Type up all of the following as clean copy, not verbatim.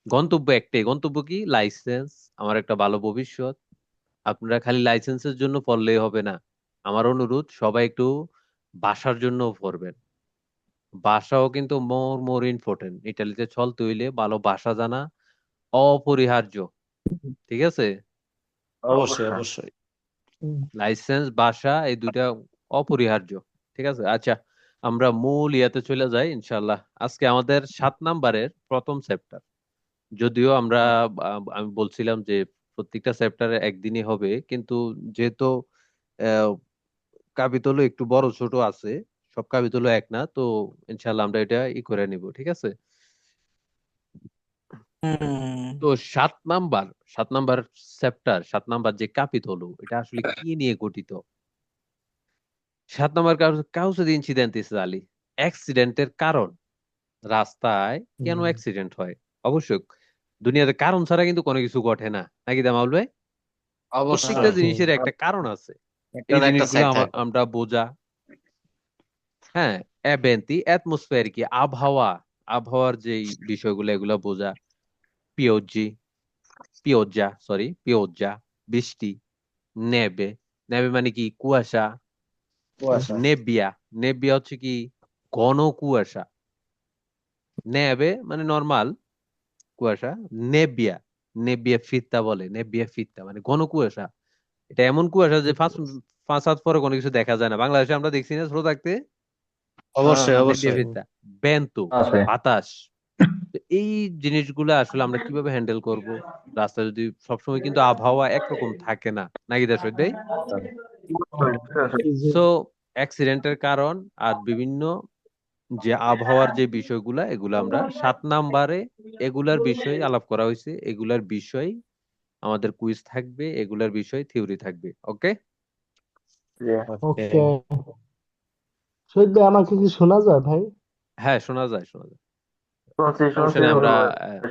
গন্তব্য একটাই, গন্তব্য কি? লাইসেন্স, আমার একটা ভালো ভবিষ্যৎ। আপনারা খালি লাইসেন্সের জন্য পড়লেই হবে না। আমার অনুরোধ, সবাই একটু বাসার জন্য পড়বেন। ভাষাও কিন্তু মোর মোর ইম্পর্টেন্ট। ইটালিতে চলতে হইলে ভালো ভাষা জানা অপরিহার্য। ঠিক আছে? অবশ্যই অবশ্যই। লাইসেন্স, ভাষা, এই দুইটা অপরিহার্য। ঠিক আছে, আচ্ছা, আমরা মূল ইয়াতে চলে যাই ইনশাল্লাহ। আজকে আমাদের 7 নাম্বারের প্রথম চ্যাপ্টার। যদিও আমরা আমি বলছিলাম যে প্রত্যেকটা চ্যাপ্টারে একদিনই হবে, কিন্তু যেহেতু আহ, কাপিতল একটু বড় ছোট আছে, সব কাপিতল এক না তো, ইনশাল্লাহ আমরা এটা করে নিব, ঠিক আছে? হুম। তো 7 নাম্বার, 7 নাম্বার চ্যাপ্টার, 7 নাম্বার যে কাপিতল, এটা আসলে কি নিয়ে গঠিত? 7 নাম্বার কাউসে দি ইনসিডেন্টিস আলী, অ্যাক্সিডেন্টের কারণ। রাস্তায় কেন হুম। অ্যাক্সিডেন্ট হয়? অবশ্যই দুনিয়াতে কারণ ছাড়া কিন্তু কোনো কিছু ঘটে না, নাকি জামাল ভাই? প্রত্যেকটা অবশ্যই। জিনিসের একটা কারণ আছে। এই একটার একটা জিনিসগুলো সাইড থাকবে। আমরা বোঝা। হ্যাঁ, এবেন্তি অ্যাটমসফিয়ার কি, আবহাওয়া, আবহাওয়ার যেই বিষয়গুলো এগুলো বোঝা। পিওজি, পিওজ্জা, বৃষ্টি। নেবে, নেবে মানে কি? কুয়াশা। কুয়াশা। নেবিয়া, নেবিয়া হচ্ছে কি? ঘন কুয়াশা। নেবে মানে নর্মাল কুয়াশা। নেবিয়া, নেবিয়া ফিত্তা বলে, নেবিয়া ফিত্তা মানে ঘন কুয়াশা। এটা এমন কুয়াশা যে 5 5 হাত পরে কোনো কিছু দেখা যায় না। বাংলাদেশে আমরা দেখছি না ছোট থাকতে। অবশ্যই নেবিয়া অবশ্যই। ফিত্তা, বেন্তু, আছে। বাতাস। তো এই জিনিসগুলো আসলে আমরা কিভাবে হ্যান্ডেল করব? রাস্তায় যদি সবসময় কিন্তু আবহাওয়া একরকম থাকে না, নাকি দেশ ভাই? এই যে সো অ্যাক্সিডেন্টের কারণ আর বিভিন্ন যে আবহাওয়ার যে বিষয়গুলা, এগুলো আমরা 7 নাম্বারে এগুলার বিষয় আলাপ করা হয়েছে। এগুলার বিষয় আমাদের কুইজ থাকবে, এগুলার বিষয় থিওরি থাকবে। ওকে? ওকে। ওকে, শহীদ ভাই আমাকে কি শোনা যায় ভাই? হ্যাঁ, শোনা যায়, শোনা যায়। শুনছি সমস্যা শুনছি নেই, আমরা বলো।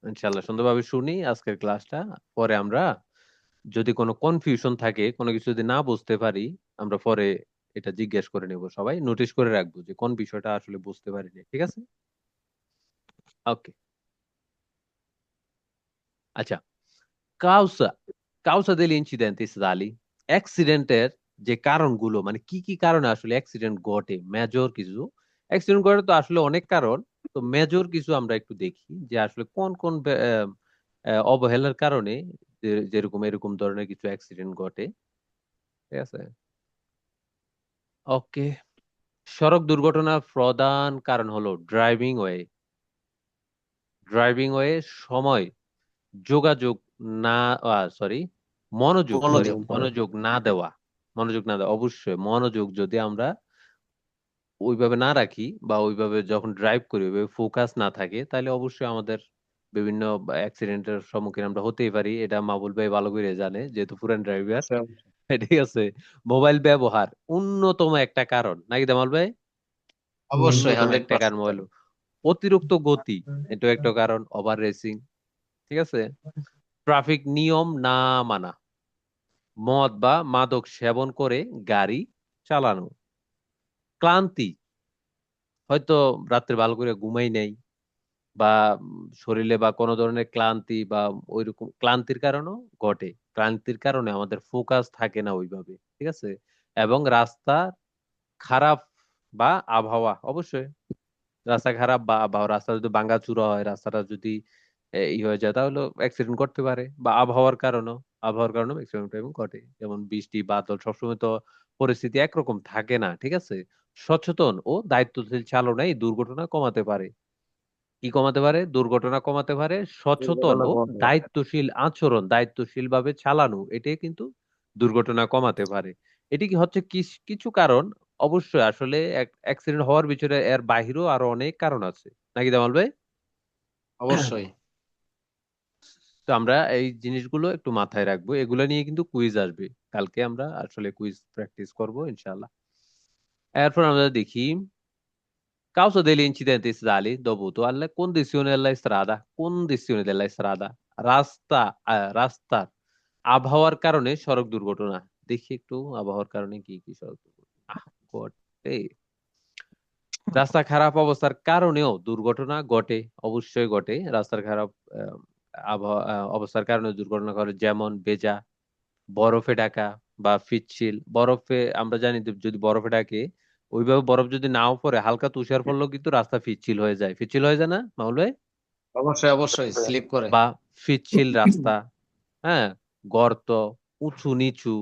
ইনশাল্লাহ সুন্দরভাবে শুনি আজকের ক্লাসটা। পরে আমরা যদি কোনো কনফিউশন থাকে, কোনো কিছু যদি না বুঝতে পারি, আমরা পরে এটা জিজ্ঞেস করে নেব। সবাই নোটিশ করে রাখবো যে কোন বিষয়টা আসলে বুঝতে পারিনি, ঠিক আছে? ওকে, আচ্ছা। কাউসা, কাউসা দেল ইনসিডেন্ট ইসরায়েলি, অ্যাক্সিডেন্টের যে কারণগুলো, মানে কি কি কারণে আসলে অ্যাক্সিডেন্ট ঘটে, মেজর কিছু। অ্যাক্সিডেন্ট ঘটে তো আসলে অনেক কারণ, তো মেজর কিছু আমরা একটু দেখি যে আসলে কোন কোন অবহেলার কারণে যেরকম এরকম ধরনের কিছু অ্যাক্সিডেন্ট ঘটে। ঠিক আছে, ওকে। সড়ক দুর্ঘটনার প্রধান কারণ হলো ড্রাইভিং ওয়ে। ড্রাইভিং ওয়ে সময় যোগাযোগ না, সরি, মনোযোগ, সরি, মনোযোগ। মনোযোগ না দেওয়া। মনোযোগ না দেওয়া, অবশ্যই মনোযোগ যদি আমরা ওইভাবে না রাখি, বা ওইভাবে যখন ড্রাইভ করি ওইভাবে ফোকাস না থাকে, তাহলে অবশ্যই আমাদের বিভিন্ন অ্যাক্সিডেন্টের সম্মুখীন আমরা হতেই পারি। এটা মাবুল ভাই ভালো করে জানে, যেহেতু পুরান ড্রাইভার। ঠিক আছে, মোবাইল ব্যবহার অন্যতম একটা কারণ, নাকি জামাল ভাই? অবশ্যই অন্যতম একটা কারণ 100%। মোবাইল। অতিরিক্ত গতি, এটা একটা কারণ, ওভার রেসিং। ঠিক আছে, ট্রাফিক নিয়ম না মানা, মদ বা মাদক সেবন করে গাড়ি চালানো, ক্লান্তি, হয়তো রাত্রে ভালো করে ঘুমাই নাই, বা শরীরে বা কোনো ধরনের ক্লান্তি, বা ওইরকম ক্লান্তির কারণেও ঘটে। ক্লান্তির কারণে আমাদের ফোকাস থাকে না ওইভাবে, ঠিক আছে? এবং রাস্তা খারাপ বা আবহাওয়া, অবশ্যই রাস্তা খারাপ বা আবহাওয়া, রাস্তা যদি ভাঙাচুরা হয়, রাস্তাটা যদি ই হয়ে যায়, তাহলে অ্যাক্সিডেন্ট করতে পারে। বা আবহাওয়ার কারণেও অ্যাক্সিডেন্ট ঘটে, যেমন বৃষ্টি বাদল, সবসময় তো পরিস্থিতি একরকম থাকে না, ঠিক আছে? সচেতন ও দায়িত্বশীল চালনা এই দুর্ঘটনা কমাতে পারে। কি কমাতে পারে? দুর্ঘটনা কমাতে পারে। সচেতন দুর্ঘটনা ও কমাতে পারে। দায়িত্বশীল আচরণ, দায়িত্বশীল ভাবে চালানো, এটাই কিন্তু দুর্ঘটনা কমাতে পারে। এটি কি হচ্ছে কিছু কারণ। অবশ্যই আসলে অ্যাক্সিডেন্ট হওয়ার পিছনে এর বাহিরেও আরো অনেক কারণ আছে, নাকি জামাল ভাই? অবশ্যই। তো আমরা এই জিনিসগুলো একটু মাথায় রাখবো, এগুলো নিয়ে কিন্তু কুইজ আসবে। কালকে আমরা আসলে কুইজ প্র্যাকটিস করব ইনশাআল্লাহ। এরপর আমরা দেখি, causa degli incidenti stradali dovuto alle condizioni della strada, condizioni della strada, রাস্তার আবহাওয়ার কারণে সড়ক দুর্ঘটনা। দেখি একটু আবহাওয়ার কারণে কি কি সড়ক দুর্ঘটনা ঘটে। রাস্তা খারাপ অবস্থার কারণেও দুর্ঘটনা ঘটে, অবশ্যই ঘটে। রাস্তার খারাপ আহ, আবহাওয়া অবস্থার কারণে দুর্ঘটনা ঘটে, যেমন ভেজা, বরফে ঢাকা বা পিচ্ছিল। বরফে আমরা জানি যে যদি বরফে ঢাকে, ওইভাবে বরফ যদি নাও পড়ে, হালকা তুষার পড়লেও কিন্তু রাস্তা পিচ্ছিল হয়ে যায়। পিচ্ছিল হয়ে যায় না মামুল ভাই? অবশ্যই অবশ্যই স্লিপ করে। বা পিচ্ছিল রাস্তা, হ্যাঁ, গর্ত, উঁচু নিচু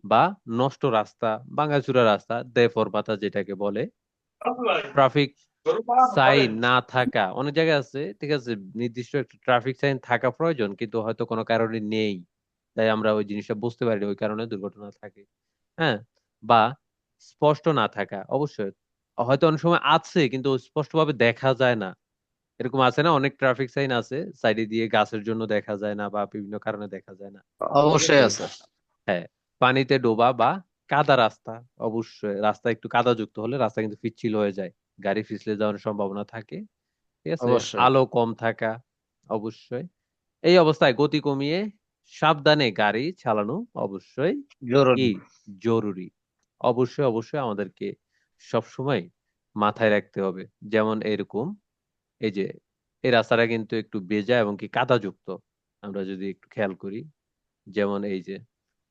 বা নষ্ট রাস্তা, ভাঙাচুরা রাস্তা, দেফর পাতা যেটাকে বলে, ট্রাফিক সাইন না থাকা। অনেক জায়গায় আছে, ঠিক আছে, নির্দিষ্ট একটা ট্রাফিক সাইন থাকা প্রয়োজন, কিন্তু হয়তো কোনো কারণে নেই, তাই আমরা ওই জিনিসটা বুঝতে পারি না, ওই কারণে দুর্ঘটনা থাকে। হ্যাঁ, বা স্পষ্ট না থাকা, অবশ্যই হয়তো অনেক সময় আছে কিন্তু স্পষ্টভাবে দেখা যায় না। এরকম আছে না, অনেক ট্রাফিক সাইন আছে সাইডে দিয়ে, গাছের জন্য দেখা যায় না বা বিভিন্ন কারণে দেখা যায় না। ঠিক অবশ্যই আছে। আছে। হ্যাঁ, পানিতে ডোবা বা কাদা রাস্তা, অবশ্যই রাস্তা একটু কাদাযুক্ত হলে রাস্তা কিন্তু পিচ্ছিল হয়ে যায়, গাড়ি পিছলে যাওয়ার সম্ভাবনা থাকে। ঠিক আছে। অবশ্যই আলো কম থাকা, অবশ্যই। এই অবস্থায় গতি কমিয়ে সাবধানে গাড়ি চালানো অবশ্যই কি জরুরি। জরুরি। অবশ্যই অবশ্যই আমাদেরকে সবসময় মাথায় রাখতে হবে। যেমন এরকম, এই যে এই রাস্তাটা কিন্তু একটু ভেজা এবং কি কাদাযুক্ত, আমরা যদি একটু খেয়াল করি, যেমন এই যে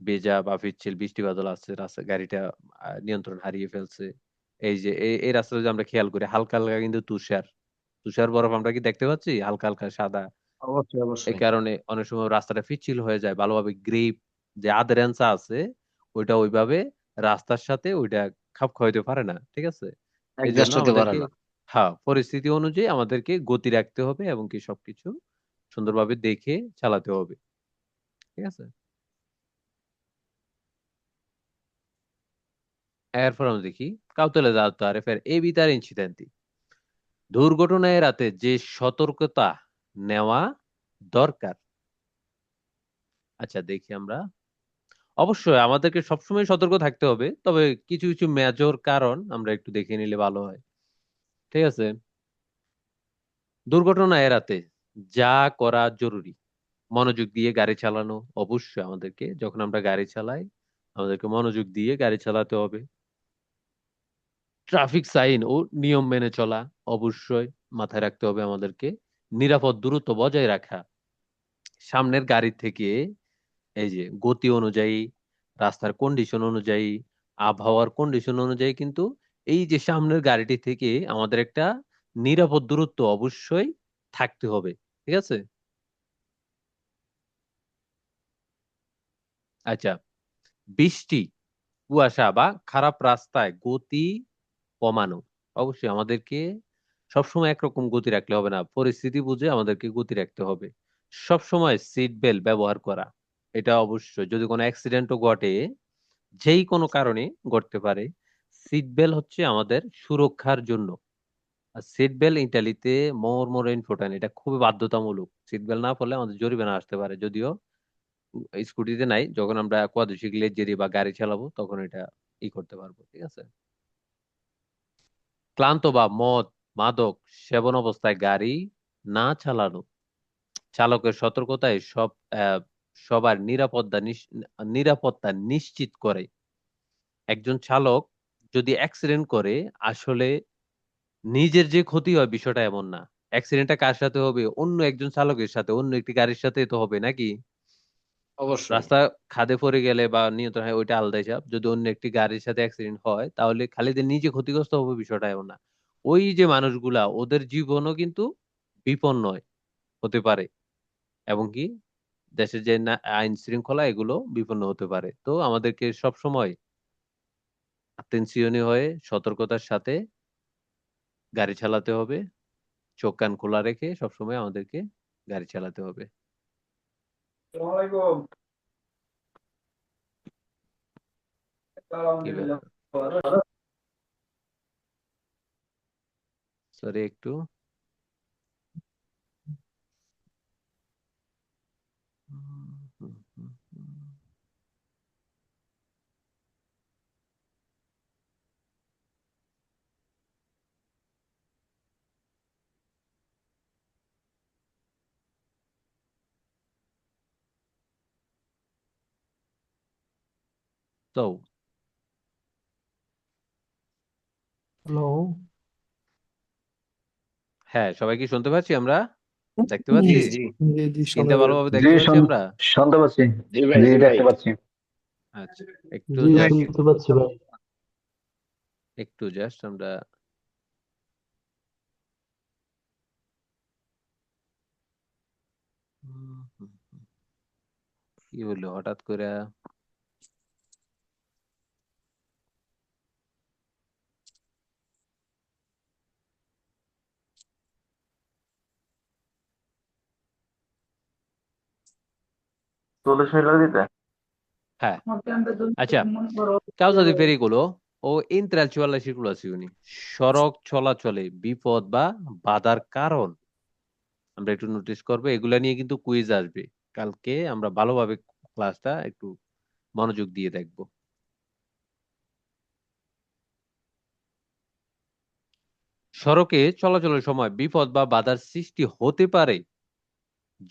ভেজা বা পিচ্ছিল, বৃষ্টি বাদল আছে, রাস্তা গাড়িটা নিয়ন্ত্রণ হারিয়ে ফেলছে। এই যে এই রাস্তাটা যদি আমরা খেয়াল করি, হালকা হালকা কিন্তু তুষার, তুষার বরফ আমরা কি দেখতে পাচ্ছি, হালকা হালকা সাদা। অবশ্যই এই অবশ্যই। কারণে অনেক সময় রাস্তাটা পিচ্ছিল হয়ে যায়, ভালোভাবে গ্রিপ যে আধরেন্সা আছে ওইটা ওইভাবে রাস্তার সাথে ওইটা খাপ খাওয়াইতে পারে না। ঠিক আছে। এই জন্য অ্যাডজাস্ট হতে পারে আমাদেরকে, না। হ্যাঁ, পরিস্থিতি অনুযায়ী আমাদেরকে গতি রাখতে হবে এবং কি সবকিছু সুন্দরভাবে দেখে চালাতে হবে। ঠিক আছে। এরপর আমরা দেখি কাউতলে dato per evitare incidenti, দুর্ঘটনা এড়াতে যে সতর্কতা নেওয়া দরকার। আচ্ছা দেখি আমরা, অবশ্যই আমাদেরকে সবসময় সতর্ক থাকতে হবে, তবে কিছু কিছু মেজর কারণ আমরা একটু দেখে নিলে ভালো হয়। ঠিক আছে। দুর্ঘটনা এড়াতে যা করা জরুরি, মনোযোগ দিয়ে গাড়ি চালানো। অবশ্যই আমাদেরকে যখন আমরা গাড়ি চালাই, আমাদেরকে মনোযোগ দিয়ে গাড়ি চালাতে হবে। ট্রাফিক সাইন ও নিয়ম মেনে চলা, অবশ্যই মাথায় রাখতে হবে আমাদেরকে। নিরাপদ দূরত্ব বজায় রাখা, সামনের গাড়ি থেকে এই যে গতি অনুযায়ী, রাস্তার কন্ডিশন অনুযায়ী, আবহাওয়ার কন্ডিশন অনুযায়ী কিন্তু এই যে সামনের গাড়িটি থেকে আমাদের একটা নিরাপদ দূরত্ব অবশ্যই থাকতে হবে। ঠিক আছে। আচ্ছা, বৃষ্টি, কুয়াশা বা খারাপ রাস্তায় গতি কমানো, অবশ্যই আমাদেরকে সবসময় একরকম গতি রাখলে হবে না, পরিস্থিতি বুঝে আমাদেরকে গতি রাখতে হবে। সবসময় সিট বেল্ট ব্যবহার করা, এটা অবশ্যই, যদি কোনো অ্যাক্সিডেন্টও ঘটে, যেই কোনো কারণে ঘটতে পারে, সিট বেল্ট হচ্ছে আমাদের সুরক্ষার জন্য। আর সিট বেল্ট ইটালিতে মোর মোর ইম্পর্টেন্ট, এটা খুবই বাধ্যতামূলক। সিট বেল্ট না পরলে আমাদের জরিমানা আসতে পারে, যদিও স্কুটিতে নাই, যখন আমরা কোয়াড্রিসিকেল জেরি বা গাড়ি চালাবো তখন এটা করতে পারবো। ঠিক আছে। ক্লান্ত বা মদ মাদক সেবন অবস্থায় গাড়ি না চালানো, চালকের সতর্কতায় সবার নিরাপত্তা নিশ্চিত করে। একজন চালক যদি অ্যাক্সিডেন্ট করে, আসলে নিজের যে ক্ষতি হয় বিষয়টা এমন না। অ্যাক্সিডেন্টটা কার সাথে হবে, অন্য একজন চালকের সাথে, অন্য একটি গাড়ির সাথে তো হবে নাকি। অবশ্যই। রাস্তা খাদে পড়ে গেলে বা নিয়ন্ত্রণ হয় ওইটা আলাদা হিসাব, যদি অন্য একটি গাড়ির সাথে অ্যাক্সিডেন্ট হয় তাহলে খালি যে নিজে ক্ষতিগ্রস্ত হবে বিষয়টা এমন না, ওই যে মানুষগুলা ওদের জীবনও কিন্তু বিপন্ন হতে পারে, এবং কি দেশের যে আইন শৃঙ্খলা এগুলো বিপন্ন হতে পারে। তো আমাদেরকে সব সময় আত্মীয় হয়ে সতর্কতার সাথে গাড়ি চালাতে হবে, চোখ কান খোলা রেখে সবসময় আমাদেরকে গাড়ি চালাতে হবে। কি ব্যাপার, সরি একটু। তো হ্যালো। হ্যাঁ, সবাই কি শুনতে পাচ্ছি আমরা? দেখতে জি পাচ্ছি? জি জি জি স্ক্রিনটা শোনা ভালোভাবে যাচ্ছে। জি দেখতে পাচ্ছি আমরা? শুনতে পাচ্ছি। জি ভাই জি জি ভাই দেখতে পাচ্ছি। আচ্ছা, একটু জি জাস্ট শুনতে পাচ্ছি ভাই। আমরা হুম, হুম, হুম। কি হলো হঠাৎ করে? হ্যাঁ, আচ্ছা, causa di pericolo ও intellectual circolazione, সড়ক চলাচলে বিপদ বা বাধার কারণ আমরা একটু নোটিস করবো। এগুলা নিয়ে কিন্তু কুইজ আসবে কালকে। আমরা ভালোভাবে ক্লাসটা একটু মনোযোগ দিয়ে দেখবো। সড়কে চলাচলের সময় বিপদ বা বাধার সৃষ্টি হতে পারে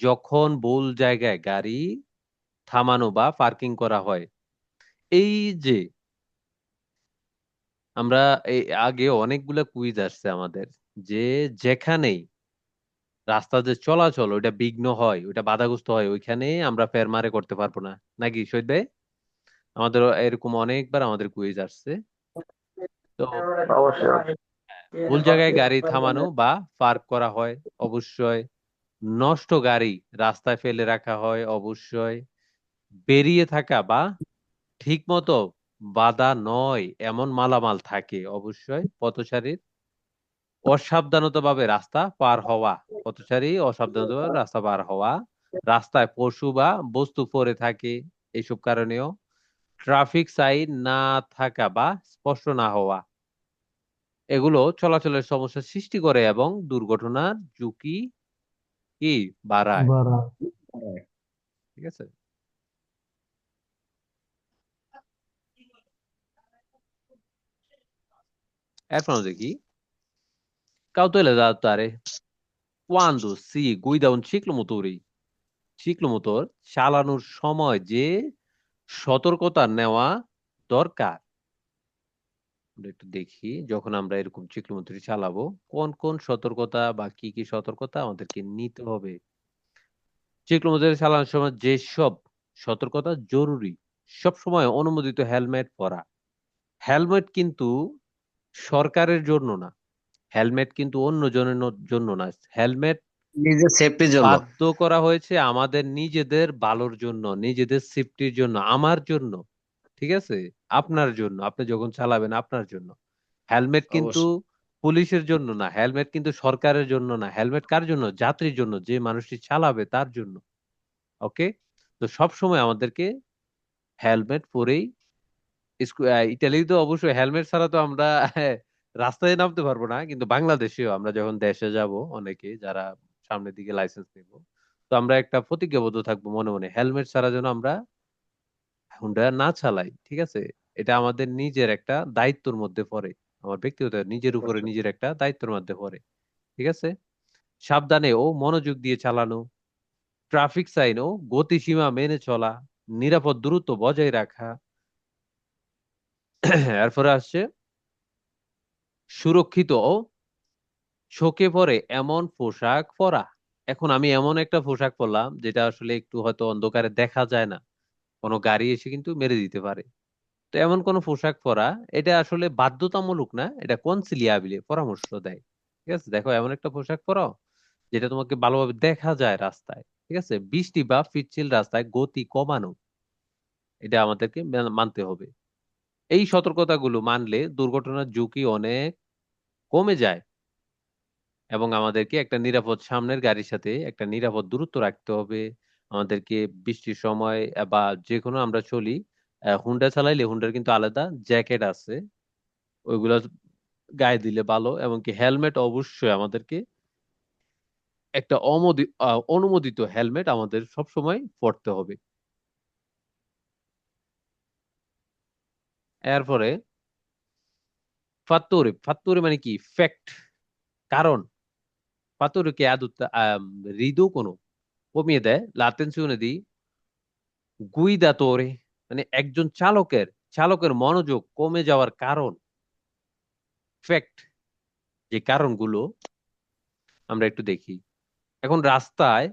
যখন ভুল জায়গায় গাড়ি থামানো বা পার্কিং করা হয়। এই যে আমরা এই আগে অনেকগুলা কুইজ আসছে আমাদের, যে যেখানেই রাস্তা যে চলাচল ওইটা বিঘ্ন হয়, ওইটা বাধাগ্রস্ত হয়, ওইখানে আমরা ফের মারে করতে পারবো না, নাকি শহীদ ভাই? আমাদের এরকম অনেকবার আমাদের কুইজ আসছে। তো অবশ্যই। ভুল জায়গায় গাড়ি থামানো বা পার্ক করা হয় অবশ্যই, নষ্ট গাড়ি রাস্তায় ফেলে রাখা হয় অবশ্যই, বেরিয়ে থাকা বা ঠিক মতো বাধা নয় এমন মালামাল থাকে অবশ্যই, পথচারীর অসাবধানতাভাবে রাস্তা পার হওয়া, পথচারী অসাবধানতাভাবে রাস্তা পার হওয়া, রাস্তায় পশু বা বস্তু পড়ে থাকে এইসব কারণেও, ট্রাফিক সাইন না থাকা বা স্পষ্ট না হওয়া, এগুলো চলাচলের সমস্যা সৃষ্টি করে এবং দুর্ঘটনার ঝুঁকি কি বাড়ায়। বাড়া। ঠিক আছে, এরপর আমরা দেখি cautela da adottare quando si guida un ciclomotori, ciclomotor চালানোর সময় যে সতর্কতা নেওয়া দরকার। আমরা একটু দেখি, যখন আমরা এরকম চিকলিমতি চালাবো কোন কোন সতর্কতা বা কি কি সতর্কতা আমাদেরকে নিতে হবে। চিকলিমতি চালানোর সময় যেসব সতর্কতা জরুরি: সব সময় অনুমোদিত হেলমেট পরা। হেলমেট কিন্তু সরকারের জন্য না, হেলমেট কিন্তু অন্য জনের জন্য না, হেলমেট নিজের সেফটির জন্য। বাধ্য করা হয়েছে আমাদের নিজেদের ভালোর জন্য, নিজেদের সেফটির জন্য, আমার জন্য। ঠিক আছে, আপনার জন্য, আপনি যখন চালাবেন আপনার জন্য। হেলমেট কিন্তু অবশ্যই পুলিশের জন্য না, হেলমেট কিন্তু সরকারের জন্য না, হেলমেট কার জন্য? যাত্রীর জন্য, যে মানুষটি চালাবে তার জন্য। ওকে, তো সব সময় আমাদেরকে হেলমেট পরেই ইতালিতে অবশ্যই হেলমেট ছাড়া তো আমরা রাস্তায় নামতে পারবো না, কিন্তু বাংলাদেশেও আমরা যখন দেশে যাব অনেকে যারা সামনের দিকে লাইসেন্স নিব, তো আমরা একটা প্রতিজ্ঞাবদ্ধ থাকবো মনে মনে, হেলমেট ছাড়া যেন আমরা হুন্ডা না চালাই। ঠিক আছে, এটা আমাদের নিজের একটা দায়িত্বের মধ্যে পড়ে, আমার ব্যক্তিগত নিজের উপরে অবশ্যই নিজের একটা দায়িত্বের মধ্যে পড়ে। ঠিক আছে, সাবধানে ও মনোযোগ দিয়ে চালানো, ট্রাফিক সাইন ও গতিসীমা মেনে চলা, নিরাপদ দূরত্ব বজায় রাখা। এরপরে আসছে সুরক্ষিত ও চোখে পড়ে এমন পোশাক পরা। এখন আমি এমন একটা পোশাক পরলাম যেটা আসলে একটু হয়তো অন্ধকারে দেখা যায় না, কোনো গাড়ি এসে কিন্তু মেরে দিতে পারে। তো এমন কোন পোশাক পরা, এটা আসলে বাধ্যতামূলক না, এটা কনসিলিয়াবিলে পরামর্শ দেয়। ঠিক আছে, দেখো এমন একটা পোশাক পরো যেটা তোমাকে ভালোভাবে দেখা যায় রাস্তায়। ঠিক আছে, বৃষ্টি বা পিচ্ছিল রাস্তায় গতি কমানো, এটা আমাদেরকে মানতে হবে। এই সতর্কতাগুলো মানলে দুর্ঘটনার ঝুঁকি অনেক কমে যায়, এবং আমাদেরকে একটা নিরাপদ সামনের গাড়ির সাথে একটা নিরাপদ দূরত্ব রাখতে হবে। আমাদেরকে বৃষ্টির সময় বা যে কোনো আমরা চলি, হুন্ডা চালাইলে হুন্ডার কিন্তু আলাদা জ্যাকেট আছে, ওইগুলা গায়ে দিলে ভালো, এবং কি হেলমেট অবশ্যই আমাদেরকে একটা অনুমোদিত হেলমেট আমাদের সব সময় পরতে হবে। এরপরে ফাত্তুরে, ফাত্তুরে মানে কি? ফ্যাক্ট, কারণ। ফাত্তুরে che riducono, কমিয়ে দেয়, l'attenzione di guidatore, মানে একজন চালকের চালকের মনোযোগ কমে যাওয়ার কারণ। ফ্যাক্ট, যে কারণগুলো আমরা একটু দেখি। এখন রাস্তায়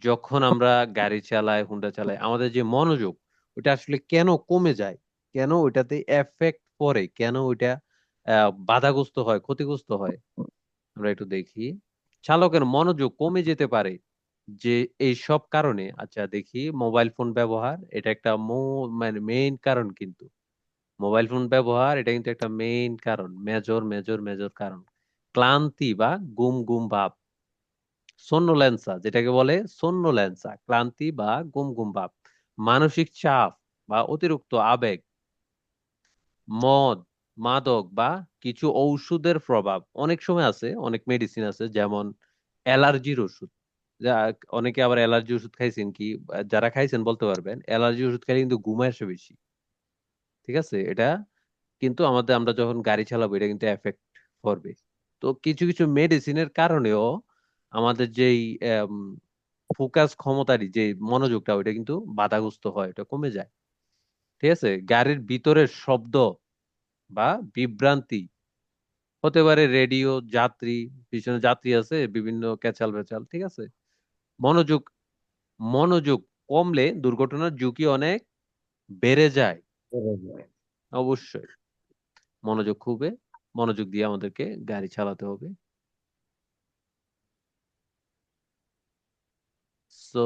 যখন আমরা গাড়ি চালাই, হুন্ডা চালাই, আমাদের যে মনোযোগ ওটা আসলে কেন কমে যায়, কেন ওইটাতে এফেক্ট পড়ে, কেন ওইটা বাধাগ্রস্ত হয়, ক্ষতিগ্রস্ত হয়, আমরা একটু দেখি। চালকের মনোযোগ কমে যেতে পারে যে এই সব কারণে। আচ্ছা দেখি, মোবাইল ফোন ব্যবহার এটা একটা মানে মেইন কারণ কিন্তু। মোবাইল ফোন ব্যবহার এটা কিন্তু একটা মেইন কারণ, মেজর মেজর মেজর কারণ। ক্লান্তি বা গুম গুম ভাব, সোন্নোলেন্সা যেটাকে বলে, সোন্নোলেন্সা, ক্লান্তি বা গুম গুম ভাব, মানসিক চাপ বা অতিরিক্ত আবেগ, মদ, মাদক বা কিছু ঔষধের প্রভাব। অনেক সময় আছে, অনেক মেডিসিন আছে যেমন অ্যালার্জির ওষুধ, যা অনেকে আবার অ্যালার্জি ওষুধ খাইছেন কি, যারা খাইছেন বলতে পারবেন, অ্যালার্জি ওষুধ খাইলে কিন্তু ঘুম আসে বেশি। ঠিক আছে, এটা কিন্তু আমাদের, আমরা যখন গাড়ি চালাবো এটা কিন্তু এফেক্ট করবে। তো কিছু কিছু মেডিসিনের কারণেও আমাদের যেই ফোকাস ক্ষমতারই যে মনোযোগটা ওইটা কিন্তু বাধাগ্রস্ত হয়, এটা কমে যায়। ঠিক আছে, গাড়ির ভিতরের শব্দ বা বিভ্রান্তি হতে পারে, রেডিও, যাত্রী, পিছনে যাত্রী আছে, বিভিন্ন ক্যাচাল বেচাল। ঠিক আছে, মনোযোগ মনোযোগ কমলে দুর্ঘটনার ঝুঁকি অনেক বেড়ে যায়। অবশ্যই মনোযোগ খুবই, মনোযোগ দিয়ে আমাদেরকে গাড়ি চালাতে হবে। So,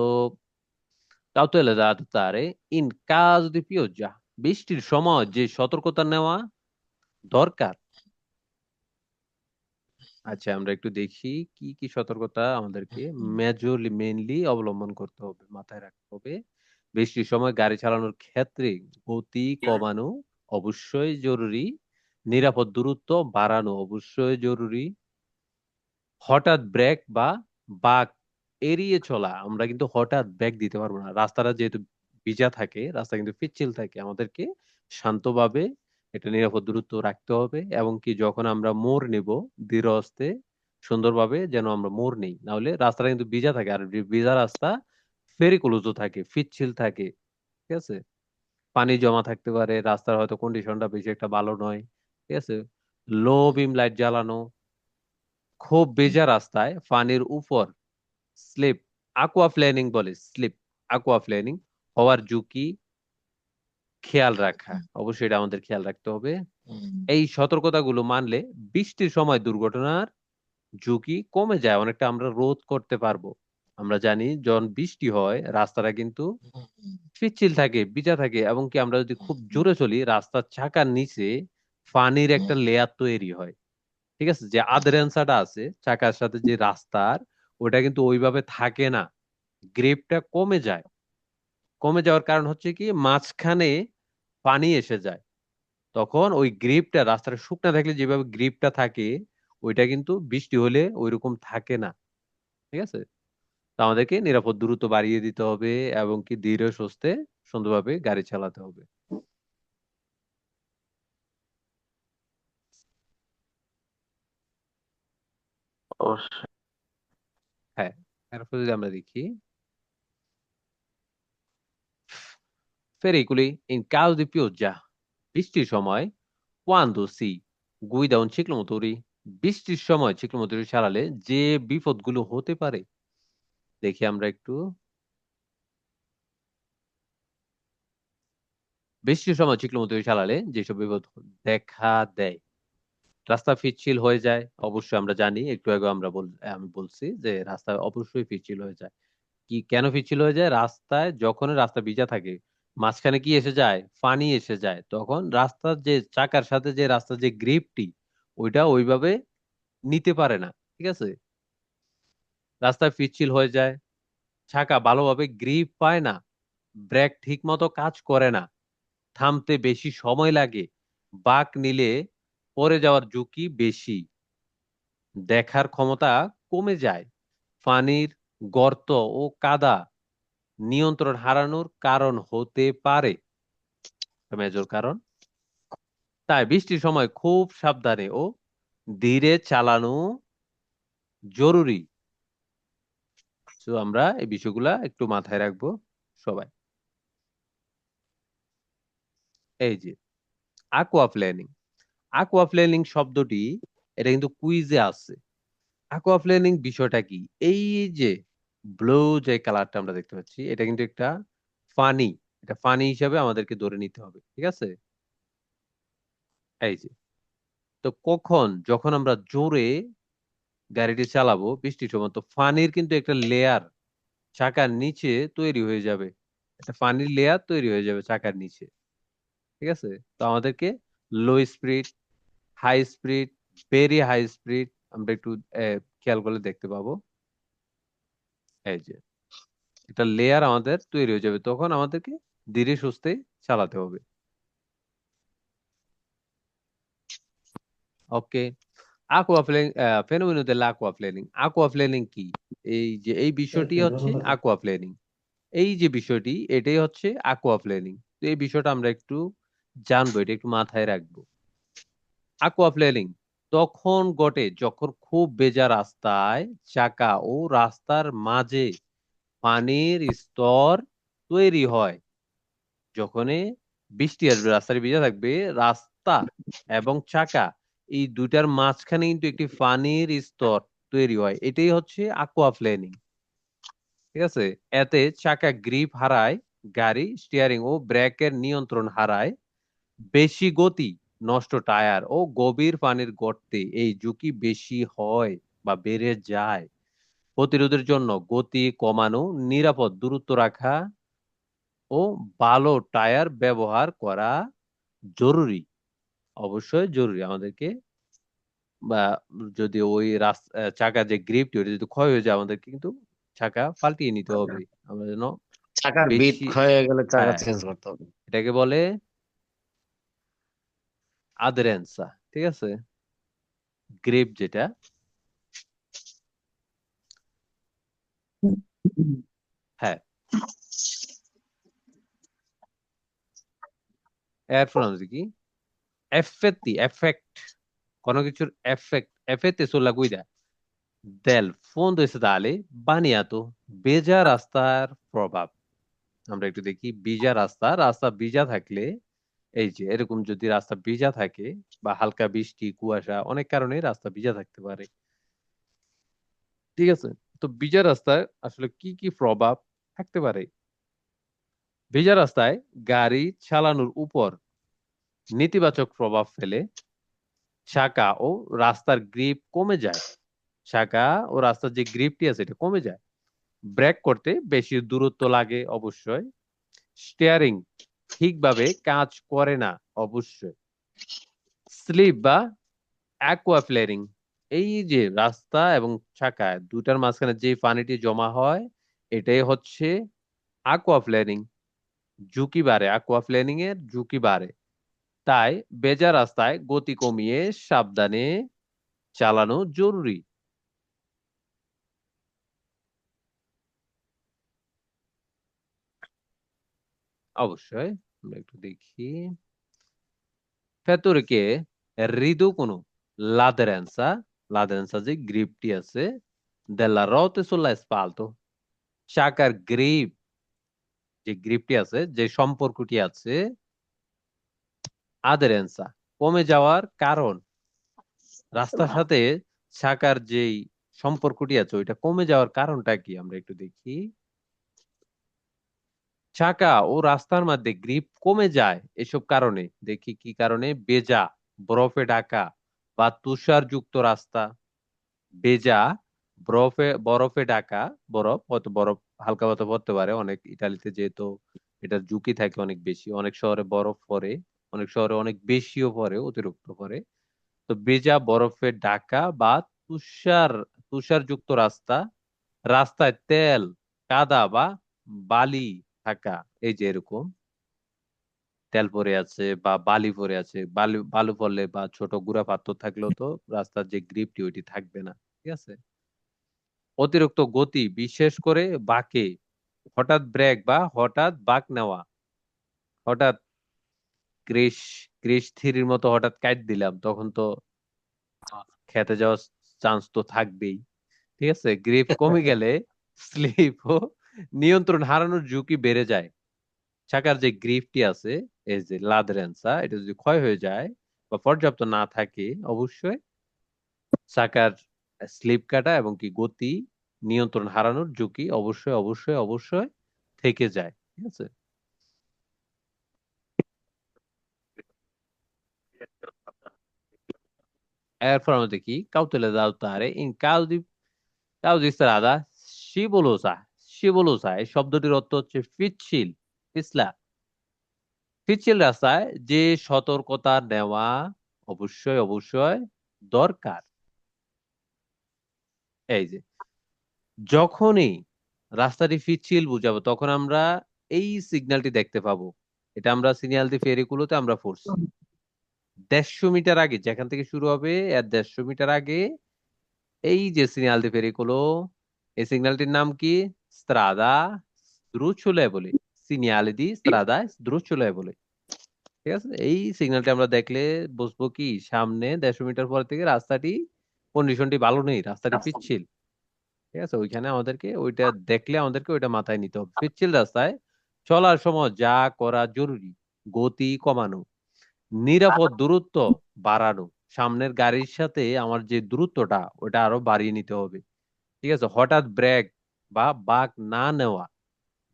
cautela da adottare in caso di pioggia, বৃষ্টির সময় যে সতর্কতা নেওয়া দরকার। আচ্ছা আমরা একটু দেখি কি কি সতর্কতা আমাদেরকে মেইনলি অবলম্বন করতে হবে, মাথায় রাখতে হবে। বৃষ্টির সময় গাড়ি চালানোর ক্ষেত্রে গতি কমানো অবশ্যই জরুরি, নিরাপদ দূরত্ব বাড়ানো অবশ্যই জরুরি, হঠাৎ ব্রেক বা বাঁক এড়িয়ে চলা। আমরা কিন্তু হঠাৎ ব্রেক দিতে পারবো না, রাস্তাটা যেহেতু ভিজা থাকে, রাস্তা কিন্তু পিচ্ছিল থাকে, আমাদেরকে শান্তভাবে এটা নিরাপদ দূরত্ব রাখতে হবে। এবং কি যখন আমরা মোড় নিব, ধীরে আস্তে সুন্দরভাবে যেন আমরা মোড় নেই, না হলে রাস্তাটা কিন্তু ভিজা থাকে, আর ভিজা রাস্তা ফেরিকুলুজো থাকে, পিচ্ছিল থাকে। ঠিক আছে, পানি জমা থাকতে পারে, রাস্তার হয়তো কন্ডিশনটা বেশি একটা ভালো নয়। ঠিক আছে, লো বিম লাইট জ্বালানো, খুব ভেজা রাস্তায় পানির উপর স্লিপ, aquaplaning বলে, স্লিপ aquaplaning হওয়ার ঝুঁকি খেয়াল রাখা, অবশ্যই এটা আমাদের খেয়াল রাখতে হবে। এই সতর্কতাগুলো মানলে বৃষ্টির সময় দুর্ঘটনার ঝুঁকি কমে যায় অনেকটা, আমরা রোধ করতে পারবো। আমরা জানি যখন বৃষ্টি হয় রাস্তাটা কিন্তু পিচ্ছিল থাকে, ভিজা থাকে, এবং কি আমরা যদি খুব জোরে চলি রাস্তার চাকার নিচে পানির একটা লেয়ার তৈরি হয়। ঠিক আছে, যে আধরেন্সাটা আছে চাকার সাথে যে রাস্তার, ওটা কিন্তু ওইভাবে থাকে না, গ্রিপটা কমে যায়। কমে যাওয়ার কারণ হচ্ছে কি, মাঝখানে পানি এসে যায়, তখন ওই গ্রিপটা, রাস্তাটা শুকনা থাকলে যেভাবে গ্রিপটা থাকে, ওইটা কিন্তু বৃষ্টি হলে ওইরকম থাকে না। ঠিক আছে, তো আমাদেরকে নিরাপদ দূরত্ব বাড়িয়ে দিতে হবে, এবং কি ধীরে সুস্থে সুন্দরভাবে গাড়ি চালাতে হবে। অবশ্যই। হ্যাঁ, এরপর যদি আমরা দেখি, pericoli in caso di pioggia, বৃষ্টির সময়, quando si guida un ciclomotori, বৃষ্টির সময় ciclomotori চালালে যে বিপদগুলো হতে পারে, দেখি আমরা একটু। বৃষ্টির সময় ciclomotori চালালে যেসব বিপদ দেখা দেয়, রাস্তা পিচ্ছিল হয়ে যায়, অবশ্যই আমরা জানি, একটু আগে আমি বলছি যে রাস্তা অবশ্যই পিচ্ছিল হয়ে যায়। কি কেন পিচ্ছিল হয়ে যায়, রাস্তায় যখন রাস্তা ভিজা থাকে, মাঝখানে কি এসে যায়, পানি এসে যায়, তখন রাস্তার যে চাকার সাথে যে রাস্তার যে গ্রিপটি, ওইটা ওইভাবে নিতে পারে না। ঠিক আছে, রাস্তায় পিচ্ছিল হয়ে যায়, চাকা ভালোভাবে গ্রিপ পায় না, ব্রেক ঠিক মতো কাজ করে না, থামতে বেশি সময় লাগে, বাঁক নিলে পড়ে যাওয়ার ঝুঁকি বেশি, দেখার ক্ষমতা কমে যায়, পানির গর্ত ও কাদা নিয়ন্ত্রণ হারানোর কারণ হতে পারে, মেজর কারণ। তাই বৃষ্টির সময় খুব সাবধানে ও ধীরে চালানো জরুরি। তো আমরা এই বিষয়গুলা একটু মাথায় রাখবো সবাই। এই যে aqua প্ল্যানিং, aqua প্ল্যানিং শব্দটি এটা কিন্তু কুইজে আছে। aquaplaning বিষয়টা কি? এই যে ব্লু যে কালারটা আমরা দেখতে পাচ্ছি, এটা কিন্তু একটা ফানি, এটা ফানি হিসাবে আমাদেরকে ধরে নিতে হবে, ঠিক আছে? এই যে, তো যখন আমরা জোরে গাড়িটি চালাবো বৃষ্টির সময়, তো ফানির কিন্তু একটা লেয়ার চাকার নিচে তৈরি হয়ে যাবে, একটা ফানির লেয়ার তৈরি হয়ে যাবে চাকার নিচে, ঠিক আছে? তো আমাদেরকে low speed, high speed, very high speed আমরা একটু খেয়াল করলে দেখতে পাবো। এই যে একটা লেয়ার আমাদের তৈরি হয়ে যাবে, তখন আমাদেরকে ধীরে সুস্থে চালাতে হবে। ওকে, aquaplaning, ফেনোমেনো দেল aquaplaning। aquaplaning কি? এই যে এই বিষয়টি হচ্ছে aquaplaning। এই যে বিষয়টি, এটাই হচ্ছে aquaplaning। তো এই বিষয়টা আমরা একটু জানবো, এটা একটু মাথায় রাখবো। aquaplaning তখন ঘটে যখন খুব ভেজা রাস্তায় চাকা ও রাস্তার মাঝে পানির স্তর তৈরি হয়। যখনই বৃষ্টি আসবে, রাস্তাটি ভিজা থাকবে, রাস্তা এবং চাকা এই দুইটার মাঝখানে কিন্তু একটি পানির স্তর তৈরি হয়, এটাই হচ্ছে aquaplaning, ঠিক আছে? এতে চাকা গ্রিপ হারায়, গাড়ি স্টিয়ারিং ও ব্রেকের নিয়ন্ত্রণ হারায়, বেশি গতি, নষ্ট টায়ার ও গভীর পানির গর্তে এই ঝুঁকি বেশি হয় বা বেড়ে যায়। প্রতিরোধের জন্য গতি কমানো, নিরাপদ দূরত্ব রাখা ও ভালো টায়ার ব্যবহার করা জরুরি, অবশ্যই জরুরি আমাদেরকে। বা যদি ওই চাকা যে গ্রিপটি ওটা যদি ক্ষয় হয়ে যায়, আমাদেরকে কিন্তু চাকা পাল্টিয়ে নিতে হবে, আমরা যেন চাকার বিট বেশি। ক্ষয় হয়ে গেলে চাকা হ্যাঁ, চেঞ্জ করতে হবে। এটাকে বলে আদরেন্সা, ঠিক আছে? গ্রিপ যেটা। হ্যাঁ, এরপর আমাদের কি এফেক্টি, এফেক্ট, কোন কিছুর এফেক্ট, এফেক্টে sulla guida del fondo statale বানিয়াতো, বেজা রাস্তার প্রভাব। আমরা একটু দেখি, ভিজা রাস্তা, রাস্তা ভিজা থাকলে, এই যে এরকম যদি রাস্তা ভিজা থাকে বা হালকা বৃষ্টি কুয়াশা, অনেক কারণে রাস্তা ভিজা থাকতে পারে, ঠিক আছে? তো ভিজা রাস্তায় আসলে কি কি প্রভাব থাকতে পারে? ভিজা রাস্তায় গাড়ি চালানোর উপর নেতিবাচক প্রভাব ফেলে, চাকা ও রাস্তার গ্রিপ কমে যায়, চাকা ও রাস্তার যে গ্রিপটি আছে এটা কমে যায়, ব্রেক করতে বেশি দূরত্ব লাগে অবশ্যই, স্টিয়ারিং ঠিকভাবে কাজ করে না অবশ্যই, স্লিপ বা অ্যাকুয়াফ্লেরিং, এই যে রাস্তা এবং চাকা দুটার মাঝখানে যে পানিটি জমা হয়, এটাই হচ্ছে অ্যাকুয়াফ্লেরিং। ঝুঁকি বাড়ে, অ্যাকুয়াফ্লেরিং এর ঝুঁকি বাড়ে। তাই ভেজা রাস্তায় গতি কমিয়ে সাবধানে চালানো জরুরি। অবশ্যই, আমরা একটু দেখি। ভেতরকে riducono l'aderenza, l'aderenza যে গ্রিপটি আছে, della ruote sulla asfalto, চাকার গ্রিপ, যে গ্রিপটি আছে, যে সম্পর্কটি আছে, আদেরেন্সা কমে যাওয়ার কারণ, রাস্তার সাথে চাকার যেই সম্পর্কটি আছে ওইটা কমে যাওয়ার কারণটা কি আমরা একটু দেখি। চাকা ও রাস্তার মধ্যে গ্রিপ কমে যায় এসব কারণে, দেখি কি কারণে। ভেজা, বরফে ঢাকা বা তুষারযুক্ত রাস্তা, ভেজা, বরফে বরফে ঢাকা, বরফ হয়তো বরফ হালকা পাতলা পড়তে পারে, অনেক ইটালিতে যেহেতু এটার ঝুঁকি থাকে অনেক বেশি, অনেক শহরে বরফ পড়ে, অনেক শহরে অনেক বেশিও পড়ে, অতিরিক্ত পড়ে। তো ভেজা, বরফে ঢাকা বা তুষার তুষারযুক্ত রাস্তা, রাস্তায় তেল, কাদা বা বালি থাকা, এই যে এরকম তেল পড়ে আছে বা বালি পড়ে আছে, বালু পড়লে বা ছোট গুড়া পাথর থাকলেও তো রাস্তার যে গ্রিপটি ওইটি থাকবে না, ঠিক আছে? অতিরিক্ত গতি, বিশেষ করে বাঁকে, হঠাৎ ব্রেক বা হঠাৎ বাঁক নেওয়া, হঠাৎ ক্রেশ, ক্রেশ থ্রির মতো হঠাৎ কাট দিলাম, তখন তো খেতে যাওয়ার চান্স তো থাকবেই, ঠিক আছে? গ্রিপ কমে গেলে স্লিপ ও নিয়ন্ত্রণ হারানোর ঝুঁকি বেড়ে যায়। চাকার যে গ্রিপটি আছে, এই যে লাদরেন্সা, এটা যদি ক্ষয় হয়ে যায় বা পর্যাপ্ত না থাকে, অবশ্যই চাকার স্লিপ কাটা এবং কি গতি নিয়ন্ত্রণ হারানোর ঝুঁকি অবশ্যই অবশ্যই অবশ্যই থেকে যায়। ঠিক আছে। এরপর আমরা দেখি cautela da adottare in caso di strada scivolosa। scivolosa এই শব্দটির অর্থ হচ্ছে পিচ্ছিল, পিছলা। পিচ্ছিল রাস্তায় যে সতর্কতা নেওয়া অবশ্যই অবশ্যই দরকার। এই যে যখনই রাস্তাটি পিচ্ছিল বুঝাবো তখন আমরা এই সিগন্যালটি দেখতে পাবো। এটা আমরা সিগন্যাল দিয়ে ফেরিগুলোতে আমরা পড়ছি। 150 মিটার আগে, যেখান থেকে শুরু হবে এর 150 মিটার আগে এই যে সিগন্যাল দিয়ে ফেরিগুলো, এই সিগন্যালটির নাম কি? স্ত্রাদা দ্রুচুলেবলি। সিনিয়ালে দি স্ত্রাদা দ্রুচুলেবলি। ঠিক আছে। এই সিগন্যালটি আমরা দেখলে বুঝবো কি সামনে 150 মিটার পর থেকে রাস্তাটি কন্ডিশনটি ভালো নেই, রাস্তাটি পিচ্ছিল। ঠিক আছে। ওইখানে আমাদেরকে ওইটা দেখলে আমাদেরকে ওইটা মাথায় নিতে হবে। পিচ্ছিল রাস্তায় চলার সময় যা করা জরুরি: গতি কমানো, নিরাপদ দূরত্ব বাড়ানো, সামনের গাড়ির সাথে আমার যে দূরত্বটা ওটা আরো বাড়িয়ে নিতে হবে। ঠিক আছে। হঠাৎ ব্রেক বা বাঁক না নেওয়া।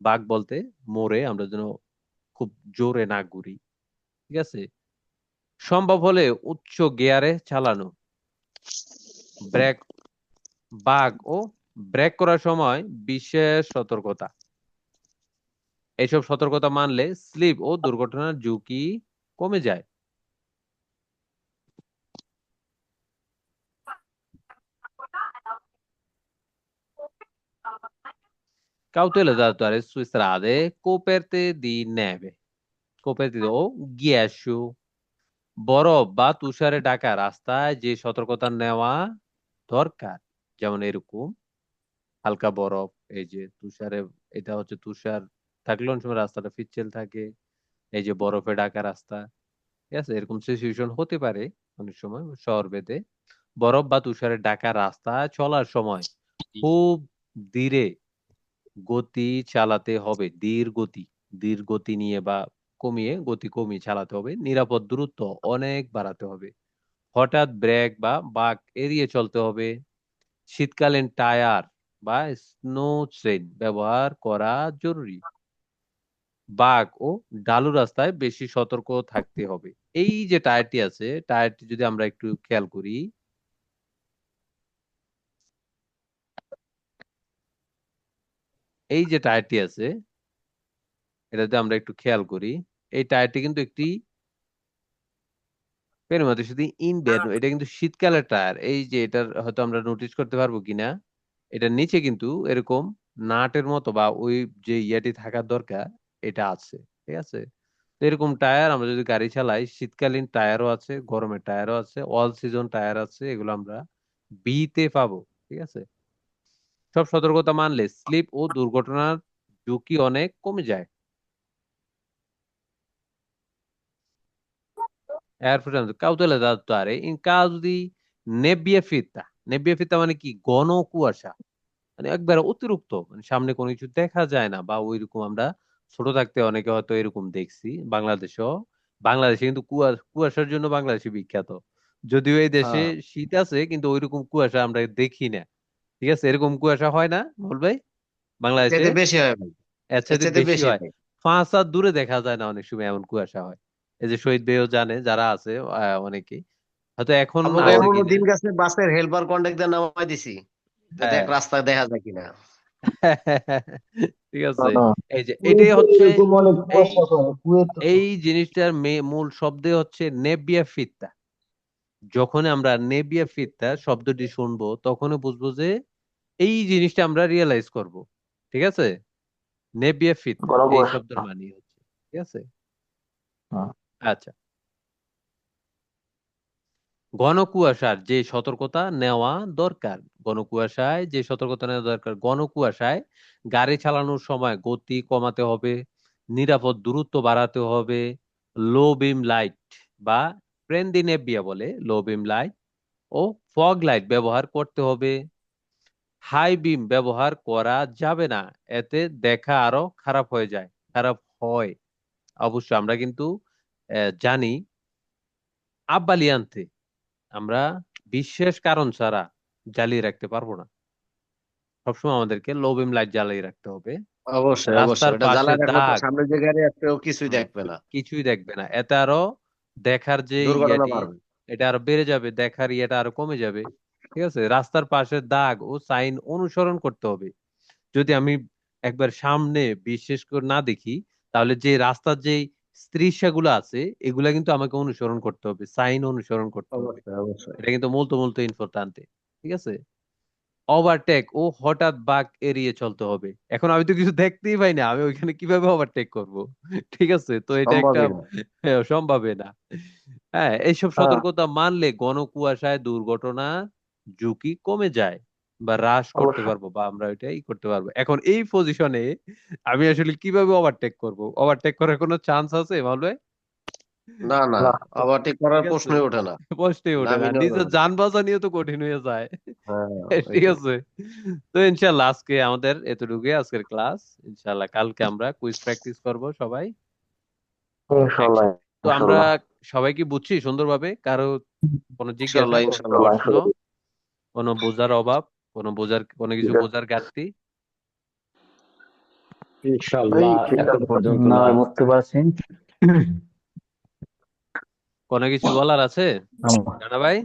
বাঁক বলতে মোড়ে আমরা যেন খুব জোরে না ঘুরি। ঠিক আছে। সম্ভব হলে উচ্চ গিয়ারে চালানো। ব্রেক বাঁক ও ব্রেক করার সময় বিশেষ সতর্কতা। এইসব সতর্কতা মানলে স্লিপ ও দুর্ঘটনার ঝুঁকি কমে যায়। Cautela da attuare su strade coperte di neve, coperte ও ghiaccio। বরফ বা তুষারে ঢাকা রাস্তায় যে সতর্কতা নেওয়া দরকার, যেমন এরকম হালকা বরফ, এই যে তুষারে, এটা হচ্ছে তুষার থাকলে অনেক সময় রাস্তাটা পিচ্ছিল থাকে। এই যে বরফে ঢাকা রাস্তা, ঠিক আছে, এরকম সিচুয়েশন হতে পারে অনেক সময় শহর ভেদে। বরফ বা তুষারে ঢাকা রাস্তা চলার সময় খুব ধীরে গতি চালাতে হবে। ধীর গতি নিয়ে বা কমিয়ে, গতি কমিয়ে চালাতে হবে। নিরাপদ দূরত্ব অনেক বাড়াতে হবে। হঠাৎ ব্রেক বা বাঁক এড়িয়ে চলতে হবে। শীতকালীন টায়ার বা স্নো ট্রেন ব্যবহার করা জরুরি। বাঁক ও ঢালু রাস্তায় বেশি সতর্ক থাকতে হবে। এই যে টায়ারটি আছে, টায়ারটি যদি আমরা একটু খেয়াল করি, এই যে টায়ারটি আছে এটাতে আমরা একটু খেয়াল করি, এই টায়ারটি কিন্তু একটি এর মধ্যে শুধু ইনভেন, এটা কিন্তু শীতকালের টায়ার। এই যে এটার হয়তো আমরা নোটিস করতে পারবো কিনা, এটার নিচে কিন্তু এরকম নাটের মতো বা ওই যে ইয়াটি থাকার দরকার এটা আছে। ঠিক আছে। তো এরকম টায়ার আমরা যদি গাড়ি চালাই, শীতকালীন টায়ারও আছে, গরমের টায়ারও আছে, অল সিজন টায়ার আছে, এগুলো আমরা বিতে পাবো। ঠিক আছে। সব সতর্কতা মানলে স্লিপ ও দুর্ঘটনার ঝুঁকি অনেক কমে যায়। cautela da adottare in caso di nebbia fitta। নেব্বিয়া ফিত্তা মানে কি? ঘন কুয়াশা, মানে একবারে অতিরিক্ত, মানে সামনে কোনো কিছু দেখা যায় না, বা ওইরকম আমরা ছোট থাকতে অনেকে হয়তো এরকম দেখছি বাংলাদেশেও। বাংলাদেশে কিন্তু কুয়াশার জন্য বাংলাদেশে বিখ্যাত। যদিও এই দেশে হ্যাঁ, শীত আছে কিন্তু ওইরকম কুয়াশা আমরা দেখি না। ঠিক আছে। এরকম কুয়াশা হয় না বল ভাই বাংলাদেশে? এতে বেশি হয় ভাই, এর এর চাইতে চাইতে বেশি বেশি হয়। ভাই। 5 হাত দূরে দেখা যায় না অনেক সময়, এমন কুয়াশা হয়। এই যে শহীদ বেও জানে, যারা আছে অনেকেই, হয়তো এখন আমাকে আছে এমনও কিনা। দিন গেছে বাসের হেল্পার কন্ট্যাক্টর নামাই দিছি, যে দেখ হ্যাঁ। রাস্তা দেখা যায় কিনা। ঠিক আছে। হ্যাঁ, এই যে এটাই কুয়েতে হচ্ছে এরকম অনেক এই কুয়াশা পড়ে কুয়েতে তো। এই জিনিসটার মূল শব্দে হচ্ছে নেবিয়া ফিত্তা। যখন আমরা নেবিয়া ফিত্তা শব্দটি শুনবো তখনই বুঝবো যে এই জিনিসটা আমরা রিয়েলাইজ করব। ঠিক আছে। নেবিয়া ফিত্তা ঘন এই কুয়াশা। শব্দের মানে হচ্ছে। ঠিক আছে। হ্যাঁ। আচ্ছা। ঘন কুয়াশার যে সতর্কতা নেওয়া দরকার, ঘন কুয়াশায় যে সতর্কতা নেওয়া দরকার: ঘন কুয়াশায় গাড়ি চালানোর সময় গতি কমাতে হবে, নিরাপদ দূরত্ব বাড়াতে হবে, লো বিম লাইট বা প্রেন্দিনেবিয়া বলে লো বিম লাইট ও ফগ লাইট ব্যবহার করতে হবে। হাই বিম ব্যবহার করা যাবে না, এতে দেখা আরো খারাপ হয়ে যায়, খারাপ হয়। অবশ্য আমরা কিন্তু জানি আব্বালিয়ান্তে আমরা বিশেষ কারণ ছাড়া জ্বালিয়ে রাখতে পারবো না। সবসময় আমাদেরকে লো বিম লাইট জ্বালিয়ে রাখতে হবে। অবশ্যই অবশ্যই, রাস্তার ওটা পাশে জ্বালায় রাখলে তো দাগ, সামনে যে গাড়ি আসবে ও কিছুই হুম, দেখবে না, কিছুই দেখবে না। এতে আরো দেখার যে দুর্ঘটনা ইয়াটি, বাড়বে। এটা আরো বেড়ে যাবে, দেখার ইয়েটা আরো কমে যাবে। ঠিক আছে, রাস্তার পাশে দাগ ও সাইন অনুসরণ করতে হবে। যদি আমি একবার সামনে বিশেষ করে না দেখি, তাহলে যে রাস্তার যে স্ত্রীসাগুলো আছে এগুলা কিন্তু আমাকে অনুসরণ করতে হবে, সাইন অনুসরণ করতে হবে। অবশ্যই অবশ্যই। এটা কিন্তু মুলতো মুলতো ইম্পর্ট্যান্ট। ঠিক আছে। ওভারটেক ও হঠাৎ বাঁক এড়িয়ে চলতে হবে। এখন আমি তো কিছু দেখতেই পাই না, আমি ওইখানে কিভাবে ওভারটেক করব? ঠিক আছে, তো এটা একটা সম্ভবই না। সম্ভবই না। হ্যাঁ, এইসব হ্যাঁ, সতর্কতা মানলে ঘন কুয়াশায় দুর্ঘটনা ঝুঁকি কমে যায় বা হ্রাস করতে অবশ্যই। পারবো, বা আমরা এটাই করতে পারবো। এখন এই পজিশনে আমি আসলে কিভাবে ওভারটেক করব? ওভারটেক করার কোনো চান্স আছে বলবে? না না, না। ওভারটেক ঠিক করার আছে, প্রশ্নই ওঠে না। প্রশ্নই ওঠে না, নামিনেও নিজের যাবে না। যান বাঁচা নিয়ে তো কঠিন হয়ে যায়। হ্যাঁ, ঠিক ওইটাই। আছে। তো ইনশাল্লাহ আজকে আমাদের এতটুকুই আজকের ক্লাস। ইনশাল্লাহ কালকে আমরা কুইজ প্র্যাকটিস করব সবাই ইনশাল্লাহ। একসাথে। তো আমরা ইনশাল্লাহ। সবাই কি বুঝছি সুন্দরভাবে? কারো কোনো জিজ্ঞাসা, ইনশাল্লাহ কোনো ইনশাল্লাহ। প্রশ্ন, কোনো বোঝার অভাব, কোনো কিছু বোঝার ঘাটতি? ইনশাল্লাহ ঠিক এত আছে। পর্যন্ত না, না। বুঝতে পারছি। কোনো কিছু বলার আছে আম- রানা ভাই?